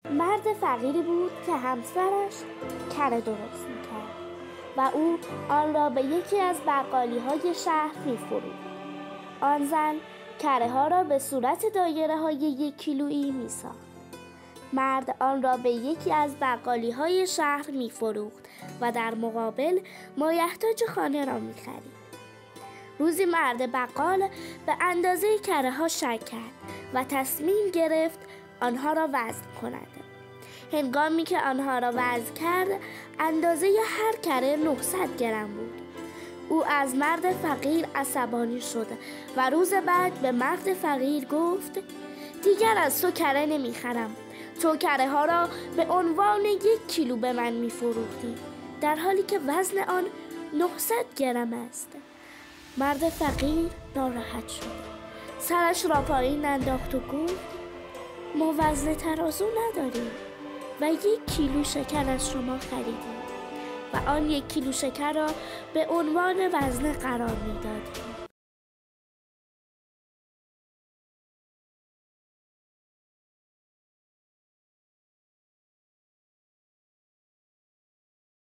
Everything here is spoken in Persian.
مرد فقیری بود که همسرش کره درست میکرد و او آن را به یکی از بقالی‌های شهر می‌فروخت. آن زن کره ها را به صورت دایره های 1 کیلویی می‌ساخت. مرد آن را به یکی از بقالی‌های شهر می‌فروخت و در مقابل مایحتاج خانه را می‌خرید. روزی مرد بقال به اندازه کره ها شک کرد و تصمیم گرفت آنها را وزن کند. هنگامی که آنها را وزن کرد، اندازه هر کره 900 گرم بود. او از مرد فقیر عصبانی شد و روز بعد به مرد فقیر گفت: دیگر از تو کره نمیخرم. تو کره ها را به عنوان 1 کیلو به من میفروختی، در حالی که وزن آن 900 گرم است. مرد فقیر ناراحت شد، سرش را پایین انداخت و گفت: ما وزن ترازو نداریم و 1 کیلو شکر از شما خریدیم و آن 1 کیلو شکر را به عنوان وزن قرار میدادیم.